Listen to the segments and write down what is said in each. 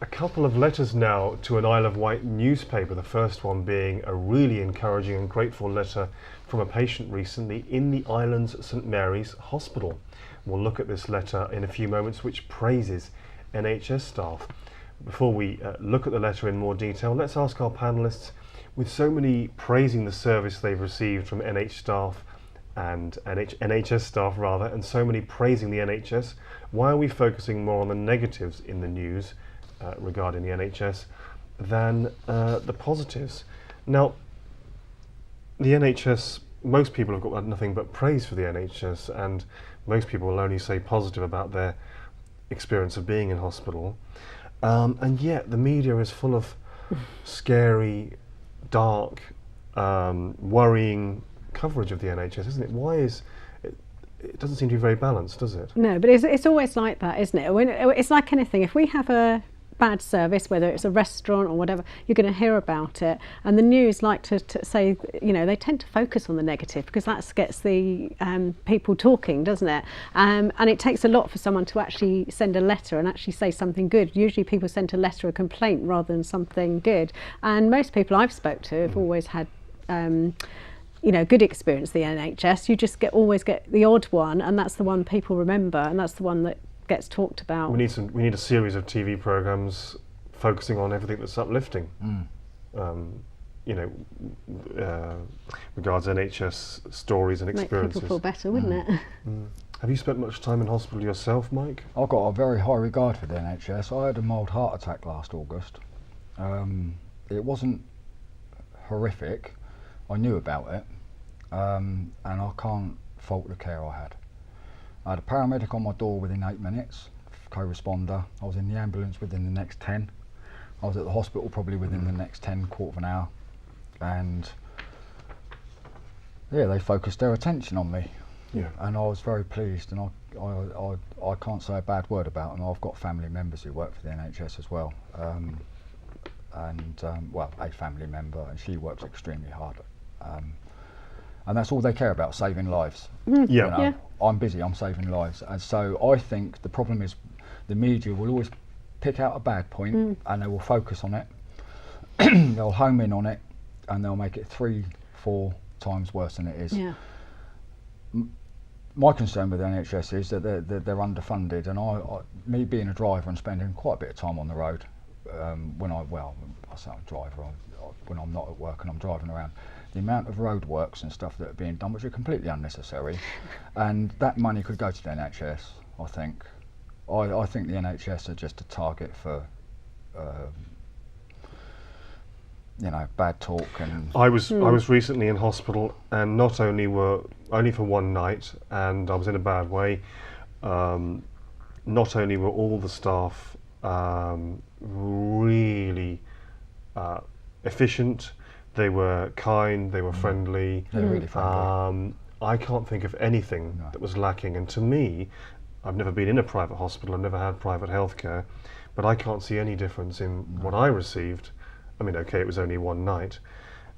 a couple of letters now to an Isle of Wight newspaper, the first one being a really encouraging and grateful letter from a patient recently in the island's St Mary's Hospital. We'll look at this letter in a few moments, which praises NHS staff. Before we look at the letter in more detail, let's ask our panellists, with so many praising the service they've received from NHS staff and so many praising the NHS, why are we focusing more on the negatives in the news regarding the NHS than the positives? Now, the NHS, most people have got nothing but praise for the NHS, and most people will only say positive about their experience of being in hospital. And yet the media is full of scary, dark, worrying coverage of the NHS, isn't it? Why is it? It doesn't seem to be very balanced, does it? No, but it's always like that, isn't it? It's like anything. If we have a bad service, whether it's a restaurant or whatever, you're going to hear about it. And the news like to say, you know, they tend to focus on the negative because that gets the people talking, doesn't it? And it takes a lot for someone to actually send a letter and actually say something good. Usually people send a letter, a complaint, rather than something good. And most people I've spoke to have always had you know, good experience with the NHS. You just always get the odd one, and that's the one people remember, and that's the one that gets talked about. We need a series of TV programs focusing on everything that's uplifting. You know, regards NHS stories and experiences. Make people feel better, wouldn't it? Have you spent much time in hospital yourself, Mike? I've got a very high regard for the NHS. I had a mild heart attack last August. It wasn't horrific. I knew about it, and I can't fault the care I had. I had a paramedic on my door within 8 minutes, co-responder. I was in the ambulance within the next 10. I was at the hospital probably within the next 10, quarter of an hour. And yeah, they focused their attention on me. Yeah. And I was very pleased, and I can't say a bad word about them. I've got family members who work for the NHS as well. Well, a family member, and she works extremely hard. And that's all they care about, saving lives. Yeah. You know, I'm busy, I'm saving lives. And so I think the problem is the media will always pick out a bad point and they will focus on it. They'll home in on it and they'll make it 3-4 times worse than it is. Yeah. My concern with the NHS is that they're underfunded, and me being a driver and spending quite a bit of time on the road, I say I'm a driver, when I'm not at work and I'm driving around, the amount of roadworks and stuff that are being done, which are completely unnecessary, and that money could go to the NHS, I think. I think the NHS are just a target for, you know, bad talk. And I was recently in hospital, and not only for one night, and I was in a bad way. Not only were all the staff really efficient, they were kind, they were friendly. They're really friendly. I can't think of anything that was lacking, and to me, I've never been in a private hospital, I've never had private healthcare, but I can't see any difference in what I received. I mean, okay, it was only one night.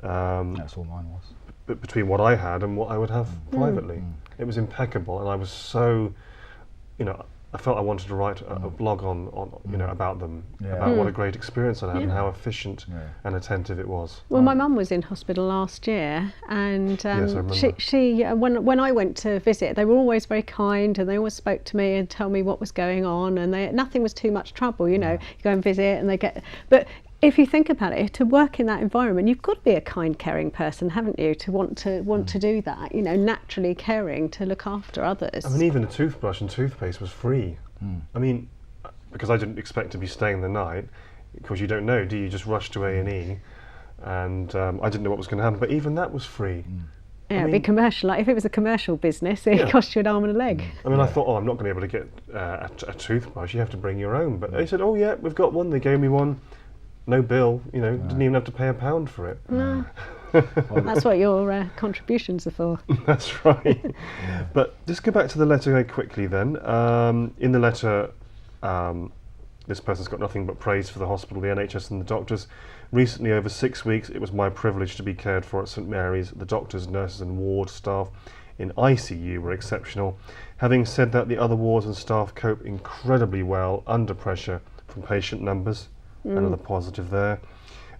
That's all mine was. But between what I had and what I would have privately, it was impeccable, and I was so, you know, I felt I wanted to write a blog on you know, about them, about what a great experience I had and how efficient and attentive it was. Well, my mum was in hospital last year, and Yes, I remember. she when I went to visit, they were always very kind, and they always spoke to me and tell me what was going on, and nothing was too much trouble. You know, you go and visit, and they get. But if you think about it, to work in that environment, you've got to be a kind, caring person, haven't you? To want to do that, you know, naturally caring, to look after others. I mean, even a toothbrush and toothpaste was free. I mean, because I didn't expect to be staying the night, because you don't know, do you? Just rush to A&E, and I didn't know what was going to happen, but even that was free. Yeah, it'd be commercial. Like if it was a commercial business, it cost you an arm and a leg. I mean, I thought, I'm not going to be able to get a toothbrush. You have to bring your own. But they said, oh yeah, we've got one. They gave me one. No bill, you know, didn't even have to pay £1 for it. No. That's what your contributions are for. That's right. But just go back to the letter very quickly then. In the letter, this person's got nothing but praise for the hospital, the NHS and the doctors. Recently, over 6 weeks, it was my privilege to be cared for at St Mary's. The doctors, nurses and ward staff in ICU were exceptional. Having said that, the other wards and staff cope incredibly well under pressure from patient numbers, another positive there.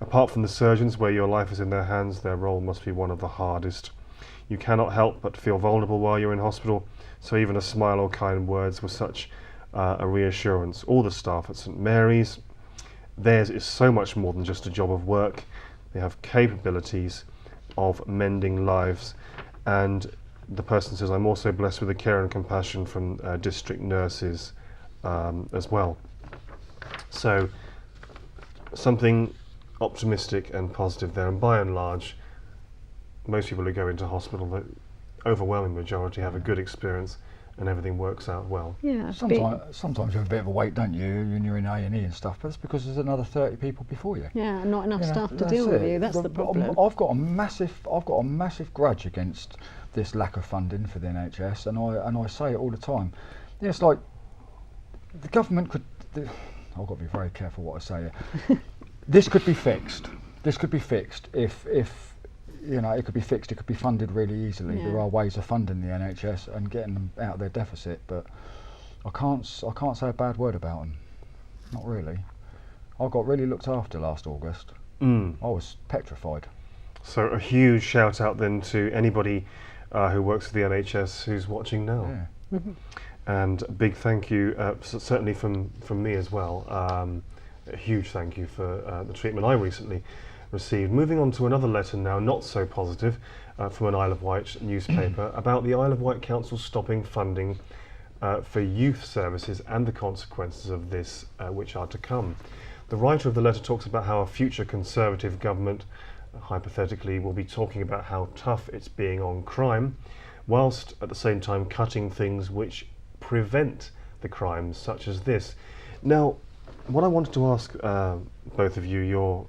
Apart from the surgeons, where your life is in their hands, their role must be one of the hardest. You cannot help but feel vulnerable while you're in hospital, so even a smile or kind words were such a reassurance. All the staff at St Mary's, theirs is so much more than just a job of work. They have capabilities of mending lives, and the person says, I'm also blessed with the care and compassion from district nurses as well. So something optimistic and positive there, and by and large most people who go into hospital, the overwhelming majority, have a good experience and everything works out well. Yeah. Sometimes you have a bit of a wait, don't you, when you're in A&E and stuff, but that's because there's another 30 people before you. Yeah, and not enough staff to deal with you. That's the problem. I've got a massive grudge against this lack of funding for the NHS, and I say it all the time. It's like the government could. I've got to be very careful what I say here. This could be fixed. This could be fixed if you know, it could be fixed. It could be funded really easily. Yeah. There are ways of funding the NHS and getting them out of their deficit, but I can't say a bad word about them. Not really. I got really looked after last August. I was petrified. So a huge shout out then to anybody who works for the NHS who's watching now. Yeah. And a big thank you, certainly from me as well. A huge thank you for the treatment I recently received. Moving on to another letter now, not so positive, from an Isle of Wight newspaper about the Isle of Wight Council stopping funding for youth services and the consequences of this, which are to come. The writer of the letter talks about how a future Conservative government, hypothetically, will be talking about how tough it's being on crime, whilst at the same time cutting things which prevent the crimes such as this. Now, what I wanted to ask both of you, you're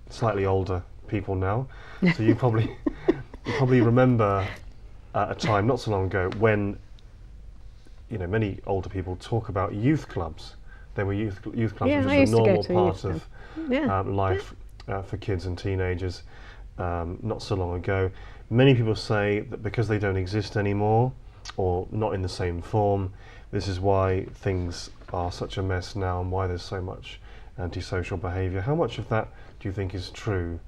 slightly older people now, so you probably remember a time not so long ago when, you know, many older people talk about youth clubs. There were youth clubs, which is a normal part of life for kids and teenagers not so long ago. Many people say that because they don't exist anymore, or not in the same form, this is why things are such a mess now and why there's so much antisocial behaviour. How much of that do you think is true?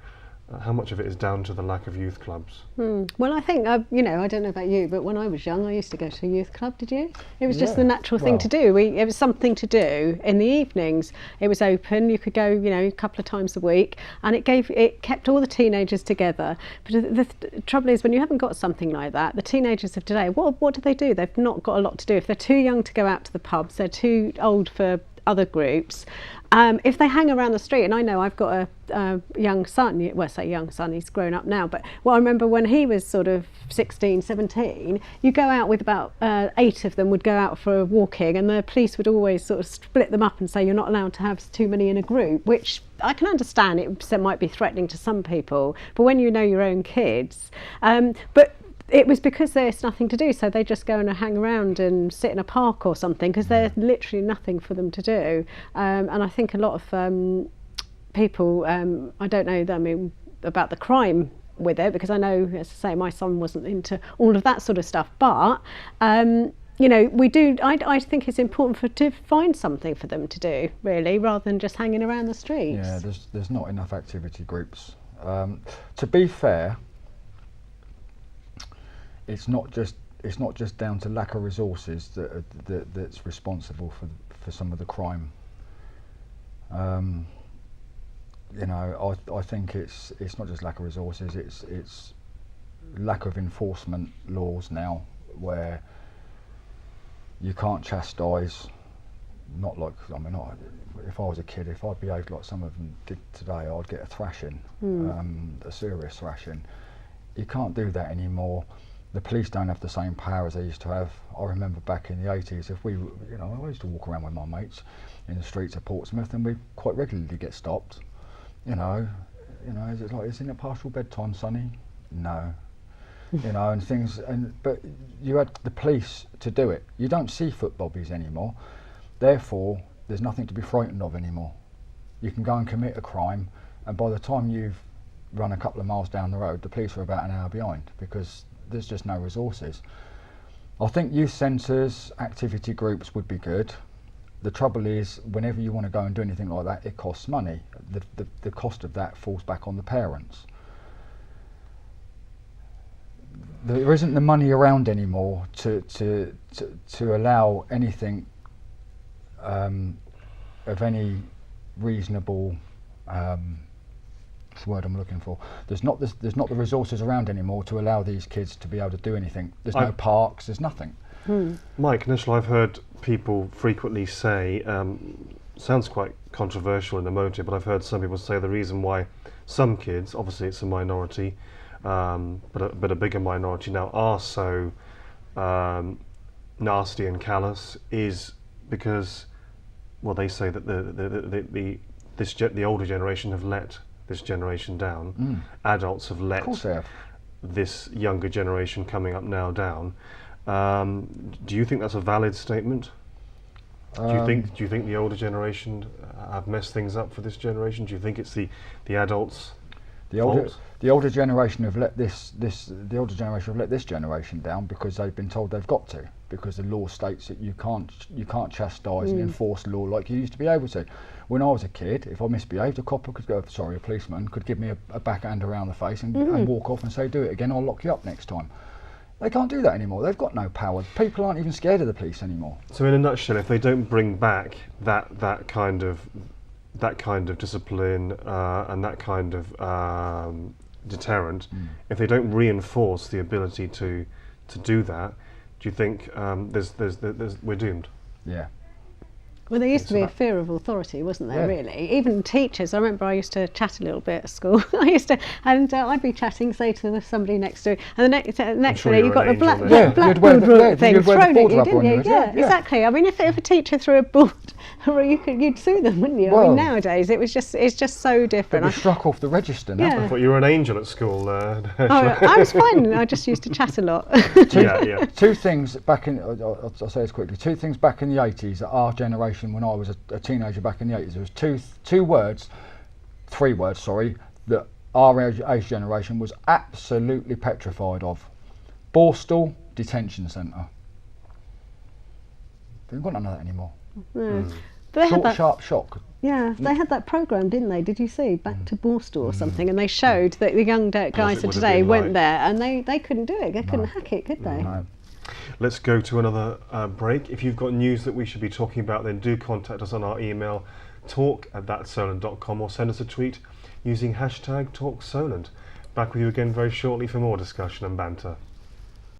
How much of it is down to the lack of youth clubs? Well, I think, you know, I don't know about you, but when I was young, I used to go to a youth club, did you? It was just the natural thing to do. It was something to do in the evenings. It was open, you could go, you know, a couple of times a week, and it kept all the teenagers together. But the trouble is, when you haven't got something like that, the teenagers of today, what do? They've not got a lot to do. If they're too young to go out to the pubs, they're too old for other groups. If they hang around the street, and I know I've got a young son, well, I say young son, he's grown up now, but I remember when he was sort of 16, 17, you go out with about 8 of them would go out for walking, and the police would always sort of split them up and say you're not allowed to have too many in a group, which I can understand it might be threatening to some people, but when you know your own kids, but it was because there's nothing to do, so they just go and hang around and sit in a park or something, because there's literally nothing for them to do. And I think a lot of people, I don't know about the crime with it, because I know, as I say, my son wasn't into all of that sort of stuff, but you know, we do. I think it's important to find something for them to do, really, rather than just hanging around the streets. Yeah, there's not enough activity groups. To be fair, it's not just down to lack of resources that's responsible for some of the crime. You know, I think it's not just lack of resources. It's lack of enforcement laws now, where you can't chastise. Not like, I mean, if I was a kid, if I behaved like some of them did today, I'd get a thrashing, a serious thrashing. You can't do that anymore. The police don't have the same power as they used to have. I remember back in the 80s, if we, you know, I used to walk around with my mates in the streets of Portsmouth, and we quite regularly get stopped. You know, is it like, isn't it partial bedtime, Sonny? No. You know, and things, but you had the police to do it. You don't see foot bobbies anymore, therefore there's nothing to be frightened of anymore. You can go and commit a crime, and by the time you've run a couple of miles down the road, the police are about an hour behind, because there's just no resources. I think youth centres, activity groups would be good. the trouble is, whenever you want to go and do anything like that, it costs money. The cost of that falls back on the parents. There isn't the money around anymore to allow anything of any reasonable. What's the word I'm looking for? There's not the resources around anymore to allow these kids to be able to do anything. There's no parks. There's nothing. Mike, Neshla, I've heard people frequently say, sounds quite controversial and emotive, but I've heard some people say the reason why some kids, obviously it's a minority, but a bigger minority now, are so nasty and callous is because, well, they say that the older generation have let this generation down. Adults have let this younger generation coming up now down. Do you think that's a valid statement? Do you think the older generation have messed things up for this generation? Do you think it's the adults' fault? The older generation have let this generation down because they've been told they've got to, because the law states that you can't chastise and enforce law like you used to be able to. When I was a kid, if I misbehaved, a policeman could give me a backhand around the face and walk off and say, do it again, I'll lock you up next time. They can't do that anymore. They've got no power. People aren't even scared of the police anymore. So in a nutshell, if they don't bring back that kind of discipline and that kind of deterrent, if they don't reinforce the ability to do that, do you think we're doomed? Yeah. Well, there used to be a fear of authority, wasn't there, really? Even teachers, I remember I used to chat a little bit at school. I'd be chatting, say to somebody next to me, and the next minute you got a blackboard thing thrown at you, didn't you? Yeah, exactly. I mean, if a teacher threw a board, you'd sue them, wouldn't you? Well, I mean, nowadays it's just so different. But you're struck off the register now. I thought you were an angel at school. I was fine. I just used to chat a lot. Two things back in, I'll say this quickly, two things back in the 80s that our generation, when I was a teenager back in the 80s, there was three words, that our age generation was absolutely petrified of. Borstal Detention Centre. They haven't got none of that anymore. But they had that sharp shock. Yeah, they had that programme, didn't they? Did you see? Back to Borstal or something, and they showed that the young guys of today went there and they couldn't do it. They couldn't hack it, could they? No. Let's go to another break. If you've got news that we should be talking about, then do contact us on our email, talk@thatsolent.com, or send us a tweet using #TalkSolent. Back with you again very shortly for more discussion and banter.